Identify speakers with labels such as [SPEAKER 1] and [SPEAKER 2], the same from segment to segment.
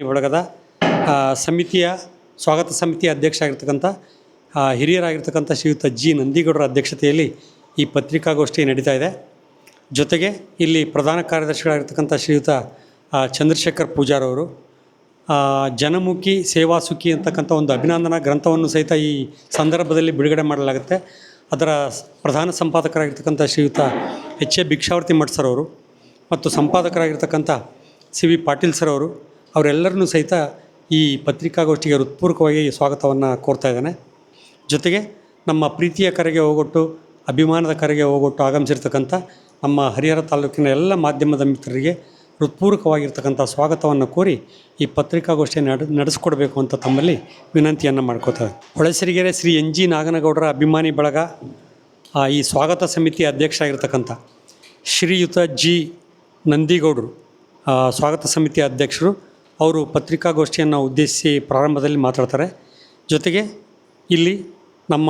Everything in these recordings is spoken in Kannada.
[SPEAKER 1] ಈ ಬಳಗದ ಸಮಿತಿಯ ಸ್ವಾಗತ ಸಮಿತಿಯ ಅಧ್ಯಕ್ಷ ಆಗಿರ್ತಕ್ಕಂಥ ಹಿರಿಯರಾಗಿರ್ತಕ್ಕಂಥ ಶ್ರೀಯುತ ಜಿ ನಂದಿಗೌಡರ ಅಧ್ಯಕ್ಷತೆಯಲ್ಲಿ ಈ ಪತ್ರಿಕಾಗೋಷ್ಠಿ ನಡೀತಾ ಇದೆ. ಜೊತೆಗೆ ಇಲ್ಲಿ ಪ್ರಧಾನ ಕಾರ್ಯದರ್ಶಿಗಳಾಗಿರ್ತಕ್ಕಂಥ ಶ್ರೀಯುತ ಚಂದ್ರಶೇಖರ್ ಪೂಜಾರವರು ಜನಮುಖಿ ಸೇವಾಸುಖಿ ಅಂತಕ್ಕಂಥ ಒಂದು ಅಭಿನಂದನಾ ಗ್ರಂಥವನ್ನು ಸಹಿತ ಈ ಸಂದರ್ಭದಲ್ಲಿ ಬಿಡುಗಡೆ ಮಾಡಲಾಗುತ್ತೆ. ಅದರ ಪ್ರಧಾನ ಸಂಪಾದಕರಾಗಿರ್ತಕ್ಕಂಥ ಶ್ರೀಯುತ ಎಚ್ ಎ ಭಿಕ್ಷಾವರ್ತಿ ಮಠ್ ಸರ್ ಅವರು ಮತ್ತು ಸಂಪಾದಕರಾಗಿರ್ತಕ್ಕಂಥ ಸಿ ವಿ ಪಾಟೀಲ್ ಸರ್ ಅವರು ಅವರೆಲ್ಲರನ್ನೂ ಸಹಿತ ಈ ಪತ್ರಿಕಾಗೋಷ್ಠಿಗೆ ಹೃತ್ಪೂರ್ವಕವಾಗಿ ಸ್ವಾಗತವನ್ನು ಕೋರ್ತಾ ಇದ್ದಾನೆ. ಜೊತೆಗೆ ನಮ್ಮ ಪ್ರೀತಿಯ ಕರೆಗೆ ಹೋಗೊಟ್ಟು ಅಭಿಮಾನದ ಕರೆಗೆ ಹೋಗೊಟ್ಟು ಆಗಮಿಸಿರ್ತಕ್ಕಂಥ ನಮ್ಮ ಹರಿಹರ ತಾಲೂಕಿನ ಎಲ್ಲ ಮಾಧ್ಯಮದ ಮಿತ್ರರಿಗೆ ಹೃತ್ಪೂರ್ವಕವಾಗಿರ್ತಕ್ಕಂಥ ಸ್ವಾಗತವನ್ನು ಕೋರಿ ಈ ಪತ್ರಿಕಾಗೋಷ್ಠಿಯನ್ನು ನಡೆಸ್ಕೊಡ್ಬೇಕು ಅಂತ ತಮ್ಮಲ್ಲಿ ವಿನಂತಿಯನ್ನು ಮಾಡ್ಕೋತಾರೆ. ಹೊಳೆಸಿರಿಗೆರೆ ಶ್ರೀ ಎನ್ ಜಿ ನಾಗನಗೌಡರ ಅಭಿಮಾನಿ ಬಳಗ ಈ ಸ್ವಾಗತ ಸಮಿತಿಯ ಅಧ್ಯಕ್ಷ ಆಗಿರ್ತಕ್ಕಂಥ ಶ್ರೀಯುತ ಜಿ ನಂದಿಗೌಡರು ಸ್ವಾಗತ ಸಮಿತಿಯ ಅಧ್ಯಕ್ಷರು. ಅವರು ಪತ್ರಿಕಾಗೋಷ್ಠಿಯನ್ನು ಉದ್ದೇಶಿಸಿ ಪ್ರಾರಂಭದಲ್ಲಿ ಮಾತಾಡ್ತಾರೆ. ಜೊತೆಗೆ ಇಲ್ಲಿ ನಮ್ಮ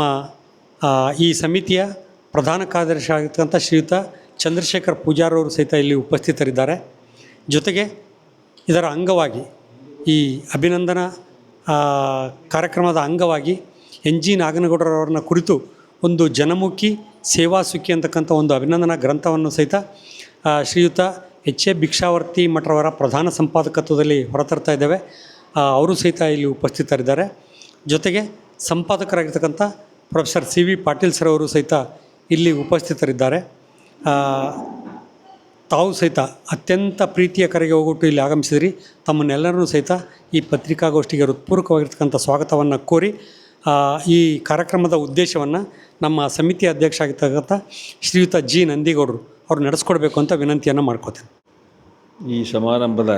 [SPEAKER 1] ಈ ಸಮಿತಿಯ ಪ್ರಧಾನ ಕಾರ್ಯದರ್ಶಿ ಆಗಿರ್ತಕ್ಕಂಥ ಶ್ರೀಯುತ ಚಂದ್ರಶೇಖರ್ ಪೂಜಾರವರು ಸಹಿತ ಇಲ್ಲಿ ಉಪಸ್ಥಿತರಿದ್ದಾರೆ. ಜೊತೆಗೆ ಇದರ ಅಂಗವಾಗಿ ಈ ಅಭಿನಂದನಾ ಕಾರ್ಯಕ್ರಮದ ಅಂಗವಾಗಿ ಎನ್ ಜಿ ನಾಗನಗೌಡರವ್ರನ್ನ ಕುರಿತು ಒಂದು ಜನಮುಖಿ ಸೇವಾಸುಖಿ ಅಂತಕ್ಕಂಥ ಒಂದು ಅಭಿನಂದನಾ ಗ್ರಂಥವನ್ನು ಸಹಿತ ಶ್ರೀಯುತ ಎಚ್ ಎ ಭಿಕ್ಷಾವರ್ತಿ ಮಠರವರ ಪ್ರಧಾನ ಸಂಪಾದಕತ್ವದಲ್ಲಿ ಹೊರತರ್ತಾ ಇದ್ದೇವೆ. ಅವರು ಸಹಿತ ಇಲ್ಲಿ ಉಪಸ್ಥಿತರಿದ್ದಾರೆ. ಜೊತೆಗೆ ಸಂಪಾದಕರಾಗಿರ್ತಕ್ಕಂಥ professor C V Patil sir ಅವರು ಸಹಿತ ಇಲ್ಲಿ ಉಪಸ್ಥಿತರಿದ್ದಾರೆ. ತಾವು ಸಹಿತ ಅತ್ಯಂತ ಪ್ರೀತಿಯ ಕರೆಗೆ ಹೋಗೊಟ್ಟು ಇಲ್ಲಿ ಆಗಮಿಸಿದ್ರಿ. ತಮ್ಮನ್ನೆಲ್ಲರನ್ನೂ ಸಹಿತ ಈ ಪತ್ರಿಕಾಗೋಷ್ಠಿಗೆ ಹೃತ್ಪೂರ್ವಕವಾಗಿರ್ತಕ್ಕಂಥ ಸ್ವಾಗತವನ್ನು ಕೋರಿ ಈ ಕಾರ್ಯಕ್ರಮದ ಉದ್ದೇಶವನ್ನು ನಮ್ಮ ಸಮಿತಿ ಅಧ್ಯಕ್ಷ ಆಗಿರ್ತಕ್ಕಂಥ ಶ್ರೀಯುತ ಜಿ ನಂದಿಗೌಡರು ಅವ್ರು ನಡೆಸ್ಕೊಡ್ಬೇಕು ಅಂತ ವಿನಂತಿಯನ್ನು ಮಾಡ್ಕೋತೇನೆ.
[SPEAKER 2] ಈ ಸಮಾರಂಭದ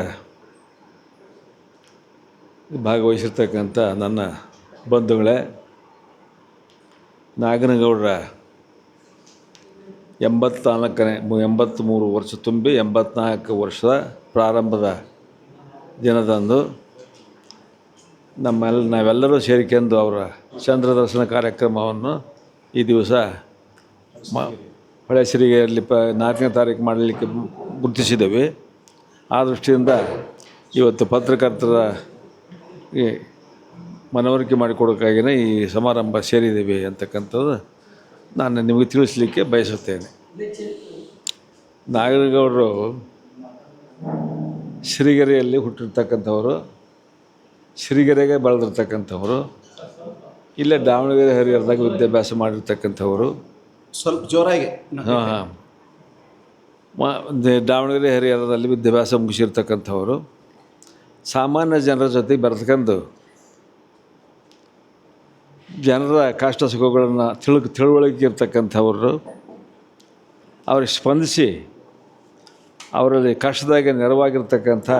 [SPEAKER 2] ಭಾಗವಹಿಸಿರ್ತಕ್ಕಂಥ ನನ್ನ ಬಂಧುಗಳೇ, ನಾಗನಗೌಡರ 83 ವರ್ಷ ತುಂಬಿ 84 ವರ್ಷದ ಪ್ರಾರಂಭದ ದಿನದಂದು ನಾವೆಲ್ಲರೂ ಸೇರಿಕೊಂಡು ಅವರ ಚಂದ್ರದರ್ಶನ ಕಾರ್ಯಕ್ರಮವನ್ನು ಈ ದಿವಸ ಹೊಳೆಸಿರಿಗೆಯಲ್ಲಿ 4ನೇ ತಾರೀಕು ಮಾಡಲಿಕ್ಕೆ ಗುರುತಿಸಿದ್ದೇವೆ. ಆ ದೃಷ್ಟಿಯಿಂದ ಇವತ್ತು ಪತ್ರಕರ್ತರ ಮನವರಿಕೆ ಮಾಡಿಕೊಡೋಕ್ಕಾಗಿಯೇ ಈ ಸಮಾರಂಭ ಸೇರಿದ್ದೇವೆ ಅಂತಕ್ಕಂಥದ್ದು ನಾನು ನಿಮಗೆ ತಿಳಿಸಲಿಕ್ಕೆ ಬಯಸುತ್ತೇನೆ. ನಾಗನಗೌಡರು ಸಿರಿಗೆರೆಯಲ್ಲಿ ಹುಟ್ಟಿರ್ತಕ್ಕಂಥವರು, ಸಿರಿಗೆರೆಗೆ ಬೆಳೆದಿರ್ತಕ್ಕಂಥವರು, ಇಲ್ಲೇ ದಾವಣಗೆರೆ ಹರಿಹರದಾಗ ವಿದ್ಯಾಭ್ಯಾಸ ಮಾಡಿರ್ತಕ್ಕಂಥವರು.
[SPEAKER 3] ಸ್ವಲ್ಪ ಜೋರಾಗಿ.
[SPEAKER 2] ದಾವಣಗೆರೆ ಹರಿಹರದಲ್ಲಿ ವಿದ್ಯಾಭ್ಯಾಸ ಮುಗಿಸಿರ್ತಕ್ಕಂಥವರು. ಸಾಮಾನ್ಯ ಜನರ ಜೊತೆಗೆ ಬೆರೆತ್ಕೊಂಡು ಜನರ ಕಷ್ಟ ಸುಖಗಳನ್ನು ತಿಳುವಳಿಕೆ ಇರ್ತಕ್ಕಂಥವರು. ಅವ್ರಿಗೆ ಸ್ಪಂದಿಸಿ ಅವರಲ್ಲಿ ಕಷ್ಟದಾಗ ನೆರವಾಗಿರ್ತಕ್ಕಂಥ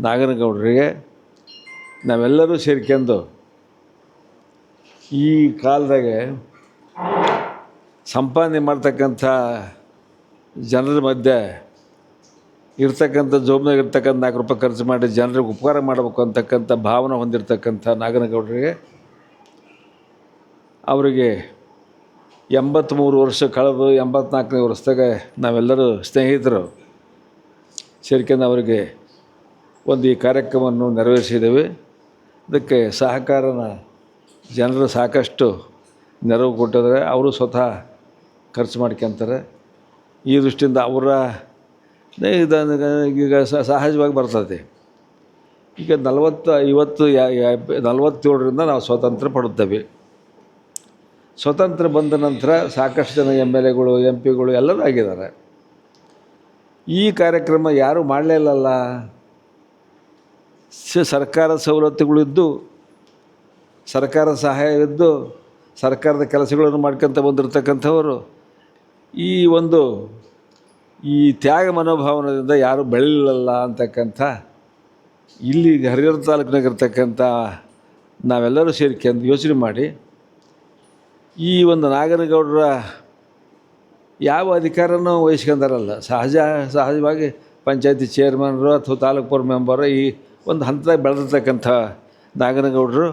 [SPEAKER 2] ನಾಗನಗೌಡರಿಗೆ ನಾವೆಲ್ಲರೂ ಸೇರ್ಕೊಂಡು ಈ ಕಾಲದಾಗೆ ಸಂಪಾದನೆ ಮಾಡ್ತಕ್ಕಂಥ ಜನರ ಮಧ್ಯೆ ಇರ್ತಕ್ಕಂಥ ಜೋಬ್ನಾಗ ಇರ್ತಕ್ಕಂಥ 4 ರೂಪಾಯಿ ಖರ್ಚು ಮಾಡಿ ಜನರಿಗೆ ಉಪಕಾರ ಮಾಡಬೇಕು ಅಂತಕ್ಕಂಥ ಭಾವನೆ ಹೊಂದಿರತಕ್ಕಂಥ ನಾಗನಗೌಡರಿಗೆ ಅವರಿಗೆ 83 ವರ್ಷ ಕಳೆದು 84ನೇ ವರ್ಷದಾಗ ನಾವೆಲ್ಲರೂ ಸ್ನೇಹಿತರು ಸೇರ್ಕೊಂಡು ಅವರಿಗೆ ಒಂದು ಈ ಕಾರ್ಯಕ್ರಮವನ್ನು ನೆರವೇರಿಸಿದ್ದೇವೆ. ಅದಕ್ಕೆ ಸಹಕಾರನ ಜನರು ಸಾಕಷ್ಟು ನೆರವು ಕೊಟ್ಟಿದ್ದಾರೆ. ಅವರು ಸ್ವತಃ ಖರ್ಚು ಮಾಡ್ಕೊತಾರೆ. ಈ ದೃಷ್ಟಿಯಿಂದ ಅವರ ಈಗ ಸಹಜವಾಗಿ ಬರ್ತದೆ. ಈಗ 47ರಿಂದ ನಾವು ಸ್ವಾತಂತ್ರ್ಯ ಪಡುತ್ತೇವೆ. ಸ್ವತಂತ್ರ ಬಂದ ನಂತರ ಸಾಕಷ್ಟು ಜನ MLAಗಳು MP ಗಳು ಎಲ್ಲರೂ ಆಗಿದ್ದಾರೆ. ಈ ಕಾರ್ಯಕ್ರಮ ಯಾರೂ ಮಾಡಲೇ ಇಲ್ಲಲ್ಲ. ಸರ್ಕಾರದ ಸವಲತ್ತುಗಳಿದ್ದು, ಸರ್ಕಾರ ಸಹಾಯವಿದ್ದು, ಸರ್ಕಾರದ ಕೆಲಸಗಳನ್ನು ಮಾಡ್ಕೊತ ಬಂದಿರತಕ್ಕಂಥವರು ಈ ತ್ಯಾಗ ಮನೋಭಾವನದಿಂದ ಯಾರೂ ಬೆಳೀಲಿಲ್ಲ ಅಂತಕ್ಕಂಥ ಇಲ್ಲಿ ಹರಿಹರ ತಾಲೂಕಿನಾಗಿರ್ತಕ್ಕಂಥ ನಾವೆಲ್ಲರೂ ಸೇರ್ಕೊಂಡು ಯೋಚನೆ ಮಾಡಿ ಈ ಒಂದು ನಾಗನಗೌಡರ ಯಾವ ಅಧಿಕಾರನೂ ವಹಿಸ್ಕೊಂಡಾರಲ್ಲ. ಸಹಜವಾಗಿ ಪಂಚಾಯತಿ ಚೇರ್ಮನ್ರು ಅಥವಾ ತಾಲೂಕು ಬೋರ್ಡ್ ಮೆಂಬರು ಈ ಒಂದು ಹಂತದಾಗ ಬೆಳೆದಿರ್ತಕ್ಕಂಥ ನಾಗನಗೌಡರು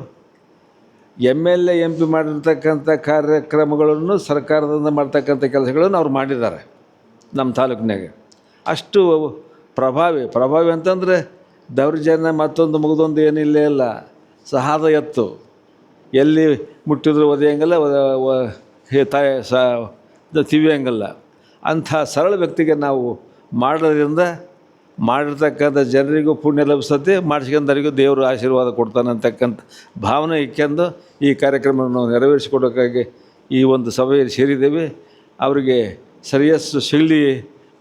[SPEAKER 2] MLA MP ಮಾಡಿರ್ತಕ್ಕಂಥ ಕಾರ್ಯಕ್ರಮಗಳನ್ನು ಸರ್ಕಾರದಿಂದ ಮಾಡ್ತಕ್ಕಂಥ ಕೆಲಸಗಳನ್ನು ಅವ್ರು ಮಾಡಿದ್ದಾರೆ ನಮ್ಮ ತಾಲೂಕಿನಾಗೆ. ಅಷ್ಟು ಪ್ರಭಾವಿ ಅಂತಂದರೆ ದೌರ್ಜನ್ಯ ಮತ್ತೊಂದು ಮುಗಿದೊಂದು ಏನಿಲ್ಲೇ ಇಲ್ಲ. ಸಹಾದ ಎತ್ತು ಎಲ್ಲಿ ಮುಟ್ಟಿದ್ರು ಒದೆಯಂಗಲ್ಲ, ತಿವಿಯಂಗಲ್ಲ. ಅಂಥ ಸರಳ ವ್ಯಕ್ತಿಗೆ ನಾವು ಮಾಡೋದ್ರಿಂದ ಮಾಡಿರ್ತಕ್ಕಂಥ ಜನರಿಗೂ ಪುಣ್ಯ ಲಭಿಸ್ತದೆ, ಮಾಡಿಸ್ಕೊಂಡವರಿಗೂ ದೇವರು ಆಶೀರ್ವಾದ ಕೊಡ್ತಾನೆ ಅಂತಕ್ಕಂಥ ಭಾವನೆ ಇಟ್ಕೊಂಡು ಈ ಕಾರ್ಯಕ್ರಮವನ್ನು ನೆರವೇರಿಸಿಕೊಡೋಕ್ಕಾಗಿ ಈ ಒಂದು ಸಭೆಯಲ್ಲಿ ಸೇರಿದ್ದೇವೆ. ಅವರಿಗೆ ಶ್ರೇಯಸ್ಸು ಸಿಗಲಿ,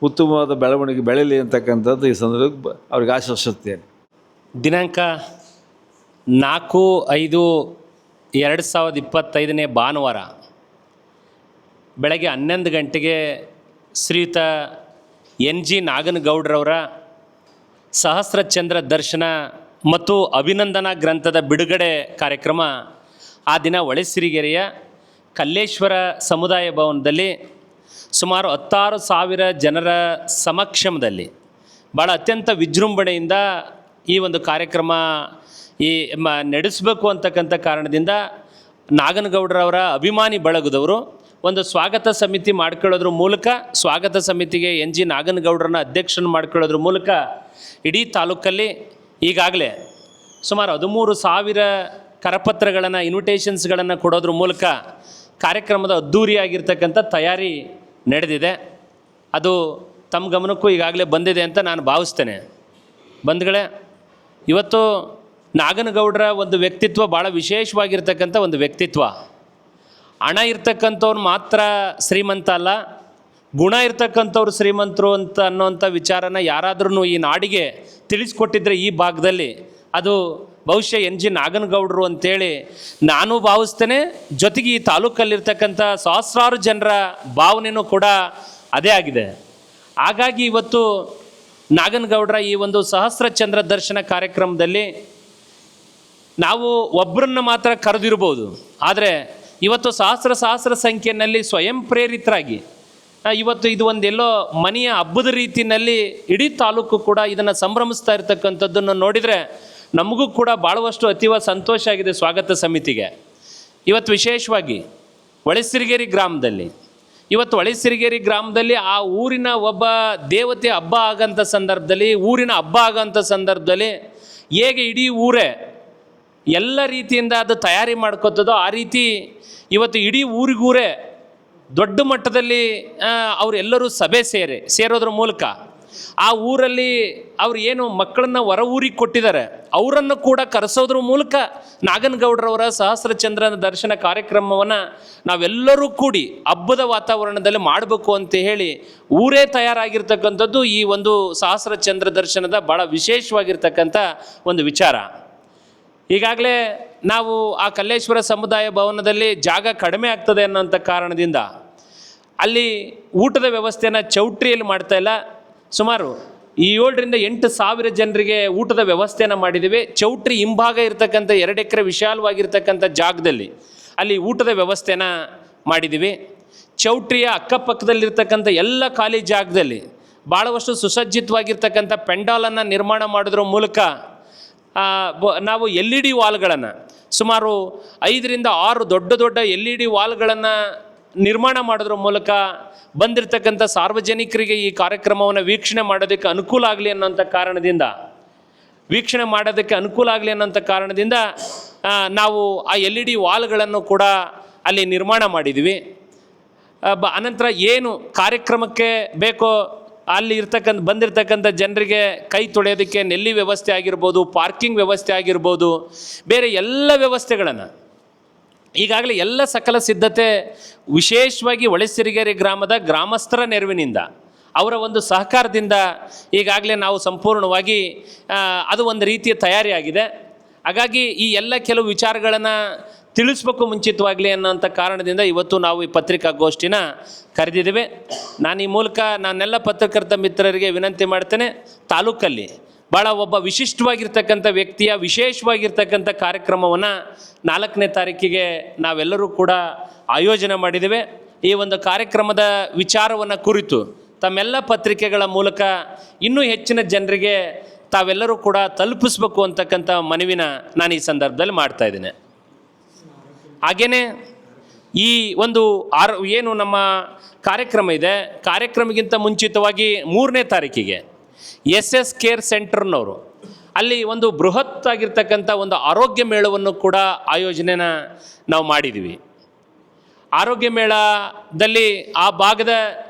[SPEAKER 2] ಉತ್ತಮವಾದ ಬೆಳವಣಿಗೆ ಬೆಳೀಲಿ ಅಂತಕ್ಕಂಥದ್ದು ಈ ಸಂದರ್ಭಕ್ಕೆ ಅವ್ರಿಗೆ ಆಶಿಸುತ್ತೇನೆ.
[SPEAKER 3] ದಿನಾಂಕ 4/5/2025 ಭಾನುವಾರ ಬೆಳಗ್ಗೆ 11 ಗಂಟೆಗೆ ಶ್ರೀಯುತ NG ನಾಗನಗೌಡರವರ ಸಹಸ್ರಚಂದ್ರ ದರ್ಶನ ಮತ್ತು ಅಭಿನಂದನಾ ಗ್ರಂಥದ ಬಿಡುಗಡೆ ಕಾರ್ಯಕ್ರಮ ಆ ದಿನ ಹೊಳೆಸಿರಿಗೆರೆಯ ಕಲ್ಲೇಶ್ವರ ಸಮುದಾಯ ಭವನದಲ್ಲಿ ಸುಮಾರು 16,000 ಜನರ ಸಮಕ್ಷಮದಲ್ಲಿ ಭಾಳ ಅತ್ಯಂತ ವಿಜೃಂಭಣೆಯಿಂದ ಈ ಒಂದು ಕಾರ್ಯಕ್ರಮ ನಡೆಸಬೇಕು ಅಂತಕ್ಕಂಥ ಕಾರಣದಿಂದ ನಾಗನಗೌಡರವರ ಅಭಿಮಾನಿ ಬಳಗದವರು ಒಂದು ಸ್ವಾಗತ ಸಮಿತಿ ಮಾಡ್ಕೊಳ್ಳೋದ್ರ ಮೂಲಕ, ಸ್ವಾಗತ ಸಮಿತಿಗೆ NG ನಾಗನಗೌಡರನ್ನ ಅಧ್ಯಕ್ಷನ ಮಾಡ್ಕೊಳ್ಳೋದ್ರ ಮೂಲಕ ಇಡೀ ತಾಲೂಕಲ್ಲಿ ಈಗಾಗಲೇ ಸುಮಾರು 13,000 ಕರಪತ್ರಗಳನ್ನು, ಇನ್ವಿಟೇಷನ್ಸ್ಗಳನ್ನು ಕೊಡೋದ್ರ ಮೂಲಕ ಕಾರ್ಯಕ್ರಮದ ಅದ್ಧೂರಿಯಾಗಿರ್ತಕ್ಕಂಥ ತಯಾರಿ ನಡೆದಿದೆ. ಅದು ತಮ್ಮ ಗಮನಕ್ಕೂ ಈಗಾಗಲೇ ಬಂದಿದೆ ಅಂತ ನಾನು ಭಾವಿಸ್ತೇನೆ. ಬಂಧುಗಳೇ, ಇವತ್ತು ನಾಗನಗೌಡರ ಒಂದು ವ್ಯಕ್ತಿತ್ವ ಭಾಳ ವಿಶೇಷವಾಗಿರ್ತಕ್ಕಂಥ ಒಂದು ವ್ಯಕ್ತಿತ್ವ. ಹಣ ಇರ್ತಕ್ಕಂಥವ್ರು ಮಾತ್ರ ಶ್ರೀಮಂತ ಅಲ್ಲ, ಗುಣ ಇರ್ತಕ್ಕಂಥವ್ರು ಶ್ರೀಮಂತರು ಅಂತ ಅನ್ನೋಂಥ ವಿಚಾರನ ಯಾರಾದ್ರೂ ಈ ನಾಡಿಗೆ ತಿಳಿಸ್ಕೊಟ್ಟಿದ್ರೆ ಈ ಭಾಗದಲ್ಲಿ ಅದು ಬಹುಶಃ NG ನಾಗನಗೌಡರು ಅಂತೇಳಿ ನಾನು ಭಾವಿಸ್ತೇನೆ. ಜೊತೆಗೆ ಈ ತಾಲೂಕಲ್ಲಿರ್ತಕ್ಕಂಥ ಸಹಸ್ರಾರು ಜನರ ಭಾವನೆಯೂ ಕೂಡ ಅದೇ ಆಗಿದೆ. ಹಾಗಾಗಿ ಇವತ್ತು ನಾಗನಗೌಡರ ಈ ಒಂದು ಸಹಸ್ರಚಂದ್ರ ದರ್ಶನ ಕಾರ್ಯಕ್ರಮದಲ್ಲಿ ನಾವು ಒಬ್ಬರನ್ನ ಮಾತ್ರ ಕರೆದಿರ್ಬೋದು, ಆದರೆ ಇವತ್ತು ಸಹಸ್ರ ಸಂಖ್ಯೆಯಲ್ಲಿ ಸ್ವಯಂ ಪ್ರೇರಿತರಾಗಿ ಇವತ್ತು ಇದು ಒಂದೆಲ್ಲೋ ಮನೆಯ ಹಬ್ಬದ ರೀತಿಯಲ್ಲಿ ಇಡೀ ತಾಲೂಕು ಕೂಡ ಇದನ್ನು ಸಂಭ್ರಮಿಸ್ತಾ ಇರ್ತಕ್ಕಂಥದ್ದನ್ನು ನೋಡಿದರೆ ನಮಗೂ ಕೂಡ ಭಾಳವಷ್ಟು ಅತೀವ ಸಂತೋಷ ಆಗಿದೆ. ಸ್ವಾಗತ ಸಮಿತಿಗೆ ಇವತ್ತು ವಿಶೇಷವಾಗಿ ಹೊಳೆಸಿರಿಗೆರೆ ಗ್ರಾಮದಲ್ಲಿ ಆ ಊರಿನ ಒಬ್ಬ ದೇವತೆ ಹಬ್ಬ ಆಗೋಂಥ ಸಂದರ್ಭದಲ್ಲಿ, ಊರಿನ ಹಬ್ಬ ಆಗೋಂಥ ಸಂದರ್ಭದಲ್ಲಿ ಹೇಗೆ ಇಡೀ ಊರೇ ಎಲ್ಲ ರೀತಿಯಿಂದ ಅದು ತಯಾರಿ ಮಾಡ್ಕೋತದೋ ಆ ರೀತಿ ಇವತ್ತು ಇಡೀ ಊರಿಗೂರೇ ದೊಡ್ಡ ಮಟ್ಟದಲ್ಲಿ ಅವರೆಲ್ಲರೂ ಸಭೆ ಸೇರೋದ್ರ ಮೂಲಕ ಆ ಊರಲ್ಲಿ ಅವ್ರು ಏನು ಮಕ್ಕಳನ್ನ ಹೊರ ಊರಿಗೆ ಕೊಟ್ಟಿದ್ದಾರೆ ಅವರನ್ನು ಕೂಡ ಕರೆಸೋದ್ರ ಮೂಲಕ ನಾಗನಗೌಡರವರ ಸಹಸ್ರಚಂದ್ರ ದರ್ಶನ ಕಾರ್ಯಕ್ರಮವನ್ನು ನಾವೆಲ್ಲರೂ ಕೂಡಿ ಹಬ್ಬದ ವಾತಾವರಣದಲ್ಲಿ ಮಾಡಬೇಕು ಅಂತ ಹೇಳಿ ಊರೇ ತಯಾರಾಗಿರ್ತಕ್ಕಂಥದ್ದು ಈ ಒಂದು ಸಹಸ್ರಚಂದ್ರ ದರ್ಶನದ ಭಾಳ ವಿಶೇಷವಾಗಿರ್ತಕ್ಕಂಥ ಒಂದು ವಿಚಾರ. ಈಗಾಗಲೇ ನಾವು ಆ ಕಲ್ಲೇಶ್ವರ ಸಮುದಾಯ ಭವನದಲ್ಲಿ ಜಾಗ ಕಡಿಮೆ ಆಗ್ತದೆ ಅನ್ನೋಂಥ ಕಾರಣದಿಂದ ಅಲ್ಲಿ ಊಟದ ವ್ಯವಸ್ಥೆನ ಚೌಟ್ರಿಯಲ್ಲಿ ಮಾಡ್ತಾ ಇಲ್ಲ. ಸುಮಾರು 7,000-8,000 ಜನರಿಗೆ ಊಟದ ವ್ಯವಸ್ಥೆಯನ್ನು ಮಾಡಿದ್ದೀವಿ. ಚೌಟ್ರಿ ಹಿಂಭಾಗ ಇರ್ತಕ್ಕಂಥ 2 ಎಕರೆ ವಿಶಾಲವಾಗಿರ್ತಕ್ಕಂಥ ಜಾಗದಲ್ಲಿ ಅಲ್ಲಿ ಊಟದ ವ್ಯವಸ್ಥೆನ ಮಾಡಿದ್ದೀವಿ. ಚೌಟ್ರಿಯ ಅಕ್ಕಪಕ್ಕದಲ್ಲಿರ್ತಕ್ಕಂಥ ಎಲ್ಲ ಖಾಲಿ ಜಾಗದಲ್ಲಿ ಭಾಳವಷ್ಟು ಸುಸಜ್ಜಿತವಾಗಿರ್ತಕ್ಕಂಥ ಪೆಂಡಾಲನ್ನು ನಿರ್ಮಾಣ ಮಾಡೋದ್ರ ಮೂಲಕ ನಾವು LED ವಾಲ್ಗಳನ್ನು ಸುಮಾರು 5-6 ದೊಡ್ಡ LED ವಾಲ್ಗಳನ್ನು ನಿರ್ಮಾಣ ಮಾಡೋದ್ರ ಮೂಲಕ ಬಂದಿರತಕ್ಕಂಥ ಸಾರ್ವಜನಿಕರಿಗೆ ಈ ಕಾರ್ಯಕ್ರಮವನ್ನು ವೀಕ್ಷಣೆ ಮಾಡೋದಕ್ಕೆ ಅನುಕೂಲ ಆಗಲಿ ಅನ್ನೋಂಥ ಕಾರಣದಿಂದ ನಾವು ಆ LED ವಾಲ್ಗಳನ್ನು ಕೂಡ ಅಲ್ಲಿ ನಿರ್ಮಾಣ ಮಾಡಿದ್ವಿ. ಅನಂತರ ಏನು ಕಾರ್ಯಕ್ರಮಕ್ಕೆ ಬೇಕೋ ಅಲ್ಲಿ ಬಂದಿರತಕ್ಕಂಥ ಜನರಿಗೆ ಕೈ ತೊಳೆಯೋದಕ್ಕೆ ನೆಲ್ಲಿ ವ್ಯವಸ್ಥೆ ಆಗಿರ್ಬೋದು, ಪಾರ್ಕಿಂಗ್ ವ್ಯವಸ್ಥೆ ಆಗಿರ್ಬೋದು, ಬೇರೆ ಎಲ್ಲ ವ್ಯವಸ್ಥೆಗಳನ್ನು ಈಗಾಗಲೇ ಎಲ್ಲ ಸಕಲ ಸಿದ್ಧತೆ ವಿಶೇಷವಾಗಿ ಹೊಳೆಸಿರಿಗೆರೆ ಗ್ರಾಮದ ಗ್ರಾಮಸ್ಥರ ನೆರವಿನಿಂದ ಅವರ ಒಂದು ಸಹಕಾರದಿಂದ ಈಗಾಗಲೇ ನಾವು ಸಂಪೂರ್ಣವಾಗಿ ಅದು ಒಂದು ರೀತಿಯ ತಯಾರಿಯಾಗಿದೆ. ಹಾಗಾಗಿ ಈ ಎಲ್ಲ ಕೆಲವು ವಿಚಾರಗಳನ್ನು ತಿಳಿಸ್ಬೇಕು ಮುಂಚಿತವಾಗಲಿ ಅನ್ನೋಂಥ ಕಾರಣದಿಂದ ಇವತ್ತು ನಾವು ಈ ಪತ್ರಿಕಾಗೋಷ್ಠಿನ ಕರೆದಿದ್ದೇವೆ. ನಾನು ಈ ಮೂಲಕ ನಾನೆಲ್ಲ ಪತ್ರಕರ್ತ ಮಿತ್ರರಿಗೆ ವಿನಂತಿ ಮಾಡ್ತೇನೆ, ತಾಲೂಕಲ್ಲಿ ಭಾಳ ಒಬ್ಬ ವಿಶಿಷ್ಟವಾಗಿರ್ತಕ್ಕಂಥ ವ್ಯಕ್ತಿಯ ವಿಶೇಷವಾಗಿರ್ತಕ್ಕಂಥ ಕಾರ್ಯಕ್ರಮವನ್ನು 4ನೇ ತಾರೀಕಿಗೆ ನಾವೆಲ್ಲರೂ ಕೂಡ ಆಯೋಜನೆ ಮಾಡಿದ್ದೇವೆ. ಈ ಒಂದು ಕಾರ್ಯಕ್ರಮದ ವಿಚಾರವನ್ನು ಕುರಿತು ತಮ್ಮೆಲ್ಲ ಪತ್ರಿಕೆಗಳ ಮೂಲಕ ಇನ್ನೂ ಹೆಚ್ಚಿನ ಜನರಿಗೆ ತಾವೆಲ್ಲರೂ ಕೂಡ ತಲುಪಿಸ್ಬೇಕು ಅಂತಕ್ಕಂಥ ಮನವಿನ ನಾನು ಈ ಸಂದರ್ಭದಲ್ಲಿ ಮಾಡ್ತಾ ಇದ್ದೇನೆ. ಹಾಗೆಯೇ ಈ ಒಂದು ಏನು ನಮ್ಮ ಕಾರ್ಯಕ್ರಮ ಇದೆ, ಕಾರ್ಯಕ್ರಮಕ್ಕಿಂತ ಮುಂಚಿತವಾಗಿ 3ನೇ ತಾರೀಕಿಗೆ SS ಕೇರ್ ಸೆಂಟರ್ನವರು ಅಲ್ಲಿ ಒಂದು ಬೃಹತ್ ಆಗಿರ್ತಕ್ಕಂಥ ಒಂದು ಆರೋಗ್ಯ ಮೇಳವನ್ನು ಕೂಡ ಆಯೋಜನೆನ ನಾವು ಮಾಡಿದ್ದೀವಿ. ಆರೋಗ್ಯ ಮೇಳದಲ್ಲಿ ಆ ಭಾಗದ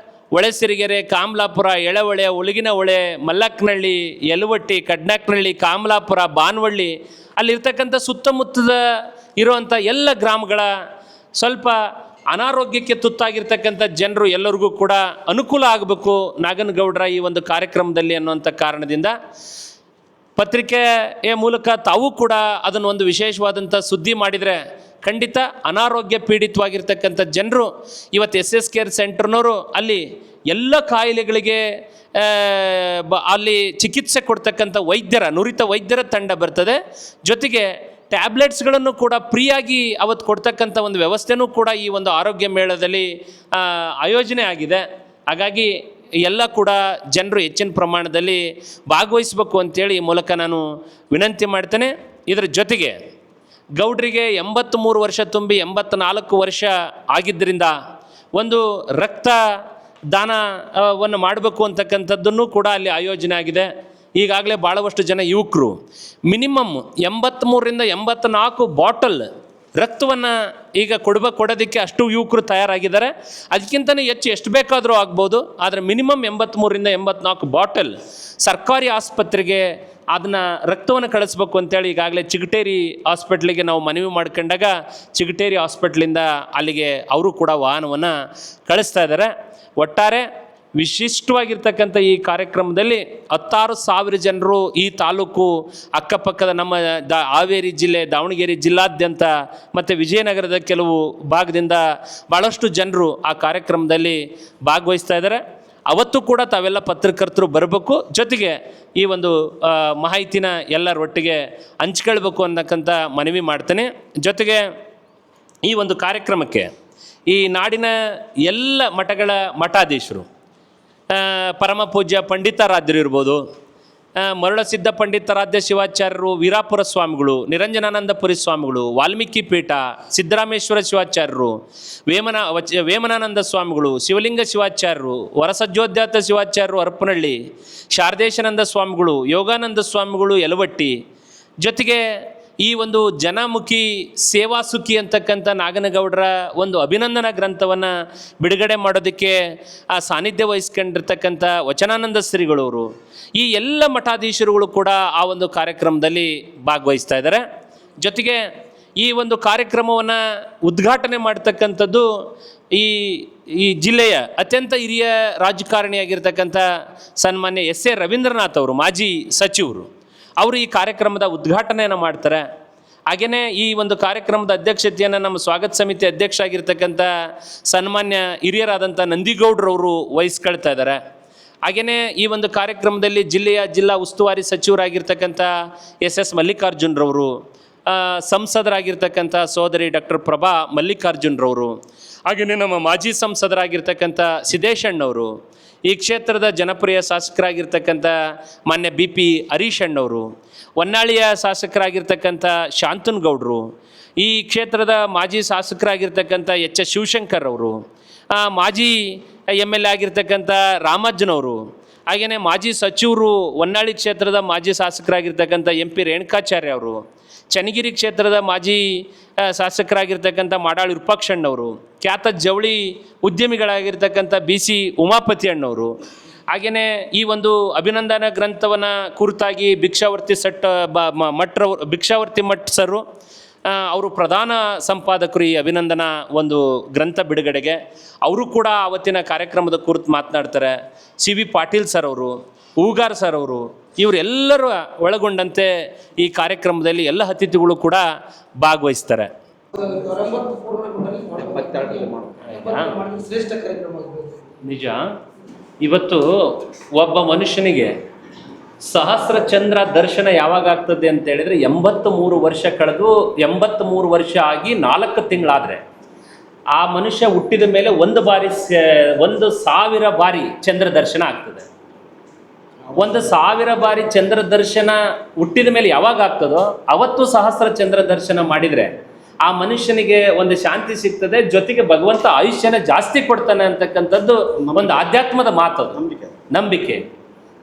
[SPEAKER 3] ಹೊಳೆಸಿರಿಗೆರೆ, ಕಾಮಲಾಪುರ, ಎಳವಳೆ, ಉಲಗಿನ ಹೊಳೆ, ಮಲ್ಲಕ್ಕನಹಳ್ಳಿ, ಯಲುವಟ್ಟಿ, ಕಡ್ನಾಕ್ನಹಳ್ಳಿ, ಕಾಮಲಾಪುರ, ಬಾನವಳ್ಳಿ ಅಲ್ಲಿರ್ತಕ್ಕಂಥ ಸುತ್ತಮುತ್ತದ ಇರುವಂಥ ಎಲ್ಲ ಗ್ರಾಮಗಳ ಸ್ವಲ್ಪ ಅನಾರೋಗ್ಯಕ್ಕೆ ತುತ್ತಾಗಿರ್ತಕ್ಕಂಥ ಜನರು ಎಲ್ಲರಿಗೂ ಕೂಡ ಅನುಕೂಲ ಆಗಬೇಕು ನಾಗನಗೌಡರ ಈ ಒಂದು ಕಾರ್ಯಕ್ರಮದಲ್ಲಿ ಅನ್ನುವಂಥ ಕಾರಣದಿಂದ ಪತ್ರಿಕೆಯ ಮೂಲಕ ತಾವು ಕೂಡ ಅದನ್ನು ಒಂದು ವಿಶೇಷವಾದಂಥ ಸುದ್ದಿ ಮಾಡಿದರೆ ಖಂಡಿತ ಅನಾರೋಗ್ಯ ಪೀಡಿತವಾಗಿರ್ತಕ್ಕಂಥ ಜನರು ಇವತ್ತು SS ಕೇರ್ ಸೆಂಟರ್ನವರು ಅಲ್ಲಿ ಎಲ್ಲ ಕಾಯಿಲೆಗಳಿಗೆ ಅಲ್ಲಿ ಚಿಕಿತ್ಸೆ ಕೊಡ್ತಕ್ಕಂಥ ನುರಿತ ವೈದ್ಯರ ತಂಡ ಬರ್ತದೆ. ಜೊತೆಗೆ ಟ್ಯಾಬ್ಲೆಟ್ಸ್ಗಳನ್ನು ಕೂಡ ಫ್ರೀಯಾಗಿ ಅವತ್ತು ಕೊಡ್ತಕ್ಕಂಥ ಒಂದು ವ್ಯವಸ್ಥೆನೂ ಕೂಡ ಈ ಒಂದು ಆರೋಗ್ಯ ಮೇಳದಲ್ಲಿ ಆಯೋಜನೆ ಆಗಿದೆ. ಹಾಗಾಗಿ ಎಲ್ಲ ಕೂಡ ಜನರು ಹೆಚ್ಚಿನ ಪ್ರಮಾಣದಲ್ಲಿ ಭಾಗವಹಿಸಬೇಕು ಅಂತೇಳಿ ಈ ಮೂಲಕ ನಾನು ವಿನಂತಿ ಮಾಡ್ತೇನೆ. ಇದರ ಜೊತೆಗೆ ಗೌಡ್ರಿಗೆ 83 ವರ್ಷ ತುಂಬಿ 84 ವರ್ಷ ಆಗಿದ್ದರಿಂದ ಒಂದು ರಕ್ತ ದಾನವನ್ನು ಮಾಡಬೇಕು ಅಂತಕ್ಕಂಥದ್ದನ್ನು ಕೂಡ ಅಲ್ಲಿ ಆಯೋಜನೆ ಆಗಿದೆ. ಈಗಾಗಲೇ ಭಾಳಷ್ಟು ಜನ ಯುವಕರು ಮಿನಿಮಮ್ 83ರಿಂದ 84 ಬಾಟಲ್ ರಕ್ತವನ್ನು ಈಗ ಕೊಡೋದಕ್ಕೆ ಅಷ್ಟು ಯುವಕರು ತಯಾರಾಗಿದ್ದಾರೆ. ಅದಕ್ಕಿಂತಲೇ ಹೆಚ್ಚು ಎಷ್ಟು ಬೇಕಾದರೂ ಆಗ್ಬೋದು. ಆದರೆ ಮಿನಿಮಮ್ 83ರಿಂದ 84 ಬಾಟಲ್ ಸರ್ಕಾರಿ ಆಸ್ಪತ್ರೆಗೆ ಅದನ್ನು ರಕ್ತವನ್ನು ಕಳಿಸ್ಬೇಕು ಅಂತೇಳಿ ಈಗಾಗಲೇ ಚಿಗಟೇರಿ ಹಾಸ್ಪಿಟ್ಲಿಗೆ ನಾವು ಮನವಿ ಮಾಡ್ಕೊಂಡಾಗ ಚಿಗಟೇರಿ ಹಾಸ್ಪಿಟ್ಲಿಂದ ಅಲ್ಲಿಗೆ ಅವರು ಕೂಡ ವಾಹನವನ್ನು ಕಳಿಸ್ತಾ ಇದ್ದಾರೆ. ಒಟ್ಟಾರೆ ವಿಶಿಷ್ಟವಾಗಿರ್ತಕ್ಕಂಥ ಈ ಕಾರ್ಯಕ್ರಮದಲ್ಲಿ 16,000 ಜನರು ಈ ತಾಲೂಕು ಅಕ್ಕಪಕ್ಕದ ನಮ್ಮ ಹಾವೇರಿ ಜಿಲ್ಲೆ, ದಾವಣಗೆರೆ ಜಿಲ್ಲಾದ್ಯಂತ ಮತ್ತು ವಿಜಯನಗರದ ಕೆಲವು ಭಾಗದಿಂದ ಭಾಳಷ್ಟು ಜನರು ಆ ಕಾರ್ಯಕ್ರಮದಲ್ಲಿ ಭಾಗವಹಿಸ್ತಾ ಇದ್ದಾರೆ. ಅವತ್ತು ಕೂಡ ತಾವೆಲ್ಲ ಪತ್ರಕರ್ತರು ಬರಬೇಕು. ಜೊತೆಗೆ ಈ ಒಂದು ಮಾಹಿತಿನ ಎಲ್ಲರೊಟ್ಟಿಗೆ ಹಂಚ್ಕೊಳ್ಬೇಕು ಅನ್ನಕ್ಕಂಥ ಮನವಿ ಮಾಡ್ತೇನೆ. ಜೊತೆಗೆ ಈ ಒಂದು ಕಾರ್ಯಕ್ರಮಕ್ಕೆ ಈ ನಾಡಿನ ಎಲ್ಲ ಮಠಗಳ ಮಠಾಧೀಶರು, ಪರಮ ಪೂಜ್ಯ ಪಂಡಿತಾರಾಧ್ಯರು ಇರ್ಬೋದು, ಮರುಳಸಿದ್ಧ ಪಂಡಿತಾರಾಧ್ಯ ಶಿವಾಚಾರ್ಯರು, ವೀರಾಪುರ ಸ್ವಾಮಿಗಳು, ನಿರಂಜನಾನಂದಪುರಿ ಸ್ವಾಮಿಗಳು, ವಾಲ್ಮೀಕಿ ಪೀಠ, ಸಿದ್ದರಾಮೇಶ್ವರ ಶಿವಾಚಾರ್ಯರು, ವೇಮನಾನಂದ ಸ್ವಾಮಿಗಳು, ಶಿವಲಿಂಗ ಶಿವಾಚಾರ್ಯರು, ವರಸಜ್ಜೋದ್ಯಾತ ಶಿವಾಚಾರ್ಯರು ಹರಪನಹಳ್ಳಿ, ಶಾರದೇಶಾನಂದ ಸ್ವಾಮಿಗಳು, ಯೋಗಾನಂದ ಸ್ವಾಮಿಗಳು ಯಲವಟ್ಟಿ, ಜೊತೆಗೆ ಈ ಒಂದು ಜನಮುಖಿ ಸೇವಾಸುಖಿ ಅಂತಕ್ಕಂಥ ನಾಗನಗೌಡರ ಒಂದು ಅಭಿನಂದನಾ ಗ್ರಂಥವನ್ನು ಬಿಡುಗಡೆ ಮಾಡೋದಕ್ಕೆ ಆ ಸಾನ್ನಿಧ್ಯ ವಹಿಸ್ಕೊಂಡಿರ್ತಕ್ಕಂಥ ವಚನಾನಂದ ಶ್ರೀಗಳವರು, ಈ ಎಲ್ಲ ಮಠಾಧೀಶರುಗಳು ಕೂಡ ಆ ಒಂದು ಕಾರ್ಯಕ್ರಮದಲ್ಲಿ ಭಾಗವಹಿಸ್ತಾ ಇದ್ದಾರೆ. ಜೊತೆಗೆ ಈ ಒಂದು ಕಾರ್ಯಕ್ರಮವನ್ನು ಉದ್ಘಾಟನೆ ಮಾಡ್ತಕ್ಕಂಥದ್ದು ಈ ಜಿಲ್ಲೆಯ ಅತ್ಯಂತ ಹಿರಿಯ ರಾಜಕಾರಣಿಯಾಗಿರ್ತಕ್ಕಂಥ ಸನ್ಮಾನ್ಯ SA ರವೀಂದ್ರನಾಥ್ ಅವರು, ಮಾಜಿ ಸಚಿವರು, ಅವರು ಈ ಕಾರ್ಯಕ್ರಮದ ಉದ್ಘಾಟನೆಯನ್ನು ಮಾಡ್ತಾರೆ. ಹಾಗೆಯೇ ಈ ಒಂದು ಕಾರ್ಯಕ್ರಮದ ಅಧ್ಯಕ್ಷತೆಯನ್ನು ನಮ್ಮ ಸ್ವಾಗತ ಸಮಿತಿ ಅಧ್ಯಕ್ಷ ಆಗಿರ್ತಕ್ಕಂಥ ಸನ್ಮಾನ್ಯ ಹಿರಿಯರಾದಂಥ ನಂದಿಗೌಡ್ರವರು ವಹಿಸ್ಕೊಳ್ತಾ ಇದ್ದಾರೆ. ಹಾಗೆಯೇ ಈ ಒಂದು ಕಾರ್ಯಕ್ರಮದಲ್ಲಿ ಜಿಲ್ಲಾ ಉಸ್ತುವಾರಿ ಸಚಿವರಾಗಿರ್ತಕ್ಕಂಥ SS ಮಲ್ಲಿಕಾರ್ಜುನ್ರವರು, ಸಂಸದರಾಗಿರ್ತಕ್ಕಂಥ ಸೋದರಿ ಡಾಕ್ಟರ್ ಪ್ರಭಾ ಮಲ್ಲಿಕಾರ್ಜುನ್ರವರು, ಹಾಗೆಯೇ ನಮ್ಮ ಮಾಜಿ ಸಂಸದರಾಗಿರ್ತಕ್ಕಂಥ ಸಿದ್ದೇಶಣ್ಣವರು, ಈ ಕ್ಷೇತ್ರದ ಜನಪ್ರಿಯ ಶಾಸಕರಾಗಿರ್ತಕ್ಕಂಥ ಮಾನ್ಯ BP ಹರೀಶ್ ಅಣ್ಣವರು, ಹೊನ್ನಾಳಿಯ ಶಾಸಕರಾಗಿರ್ತಕ್ಕಂಥ ಶಾಂತನಗೌಡರು, ಈ ಕ್ಷೇತ್ರದ ಮಾಜಿ ಶಾಸಕರಾಗಿರ್ತಕ್ಕಂಥ HS ಶಿವಶಂಕರ್ ಅವರು, ಮಾಜಿ MLA ಆಗಿರ್ತಕ್ಕಂಥ ರಾಮಜ್ಜನವರು, ಹಾಗೆಯೇ ಮಾಜಿ ಸಚಿವರು ಹೊನ್ನಾಳಿ ಕ್ಷೇತ್ರದ ಮಾಜಿ ಶಾಸಕರಾಗಿರ್ತಕ್ಕಂಥ MP ರೇಣುಕಾಚಾರ್ಯ ಅವರು, ಚನ್ನಗಿರಿ ಕ್ಷೇತ್ರದ ಮಾಜಿ ಶಾಸಕರಾಗಿರ್ತಕ್ಕಂಥ ಮಾಡಾಳು ವಿರೂಪಾಕ್ಷಣ್ಣವರು, ಖ್ಯಾತ ಜವಳಿ ಉದ್ಯಮಿಗಳಾಗಿರ್ತಕ್ಕಂಥ BC ಉಮಾಪತಿ ಅಣ್ಣವರು, ಹಾಗೆಯೇ ಈ ಒಂದು ಅಭಿನಂದನಾ ಗ್ರಂಥವನ್ನು ಕುರಿತಾಗಿ ಭಿಕ್ಷಾವರ್ತಿ ಮಠ್ ಸರು ಅವರು ಪ್ರಧಾನ ಸಂಪಾದಕರು ಈ ಅಭಿನಂದನಾ ಒಂದು ಗ್ರಂಥ ಬಿಡುಗಡೆಗೆ. ಅವರು ಕೂಡ ಆವತ್ತಿನ ಕಾರ್ಯಕ್ರಮದ ಕುರಿತು ಮಾತನಾಡ್ತಾರೆ. CV ಪಾಟೀಲ್ ಸರ್ ಅವರು, ಹೂಗಾರ್ ಸರ್ ಅವರು, ಇವರೆಲ್ಲರೂ ಒಳಗೊಂಡಂತೆ ಈ ಕಾರ್ಯಕ್ರಮದಲ್ಲಿ ಎಲ್ಲ ಅತಿಥಿಗಳು ಕೂಡ ಭಾಗವಹಿಸ್ತಾರೆ. ನಿಜ, ಇವತ್ತು ಒಬ್ಬ ಮನುಷ್ಯನಿಗೆ ಸಹಸ್ರ ಚಂದ್ರ ದರ್ಶನ ಯಾವಾಗ ಆಗ್ತದೆ ಅಂತ ಹೇಳಿದ್ರೆ 83 ವರ್ಷ ಕಳೆದು 83 ವರ್ಷ ಆಗಿ 4 ತಿಂಗಳಾದರೆ ಆ ಮನುಷ್ಯ ಹುಟ್ಟಿದ ಮೇಲೆ 1,000 ಬಾರಿ ಚಂದ್ರ ದರ್ಶನ ಆಗ್ತದೆ. 1,000 ಬಾರಿ ಚಂದ್ರ ದರ್ಶನ ಹುಟ್ಟಿದ ಮೇಲೆ ಯಾವಾಗ ಆಗ್ತದೋ ಅವತ್ತು ಸಹಸ್ರ ಚಂದ್ರ ದರ್ಶನ ಮಾಡಿದರೆ ಆ ಮನುಷ್ಯನಿಗೆ ಒಂದು ಶಾಂತಿ ಸಿಗ್ತದೆ. ಜೊತೆಗೆ ಭಗವಂತ ಆಯುಷ್ಯನ ಜಾಸ್ತಿ ಕೊಡ್ತಾನೆ ಅಂತಕ್ಕಂಥದ್ದು ಒಂದು ಆಧ್ಯಾತ್ಮದ ಮಾತು, ನಂಬಿಕೆ.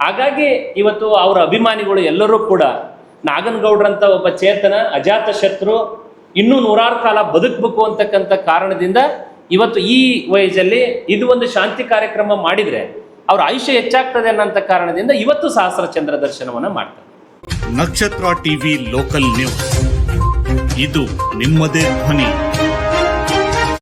[SPEAKER 3] ಹಾಗಾಗಿ ಇವತ್ತು ಅವರ ಅಭಿಮಾನಿಗಳು ಎಲ್ಲರೂ ಕೂಡ ನಾಗನಗೌಡ್ರಂಥ ಒಬ್ಬ ಚೇತನ ಅಜಾತ ಶತ್ರು ಇನ್ನೂ ನೂರಾರು ಕಾಲ ಬದುಕಬೇಕು ಅಂತಕ್ಕಂಥ ಕಾರಣದಿಂದ ಇವತ್ತು ಈ ವಯಸ್ಸಲ್ಲಿ ಇದು ಒಂದು ಶಾಂತಿ ಕಾರ್ಯಕ್ರಮ ಮಾಡಿದರೆ ಅವ್ರ ಆಯುಷ್ಯ ಹೆಚ್ಚಾಗ್ತದೆ ಅನ್ನೋಂಥ ಕಾರಣದಿಂದ ಇವತ್ತು ಸಹಸ್ರ ಚಂದ್ರ ದರ್ಶನವನ್ನು ಮಾಡ್ತಾರೆ.
[SPEAKER 4] ನಕ್ಷತ್ರ ಟಿವಿ ಲೋಕಲ್ ನ್ಯೂಸ್, ಇದು ನಿಮ್ಮದೇ ಧ್ವನಿ.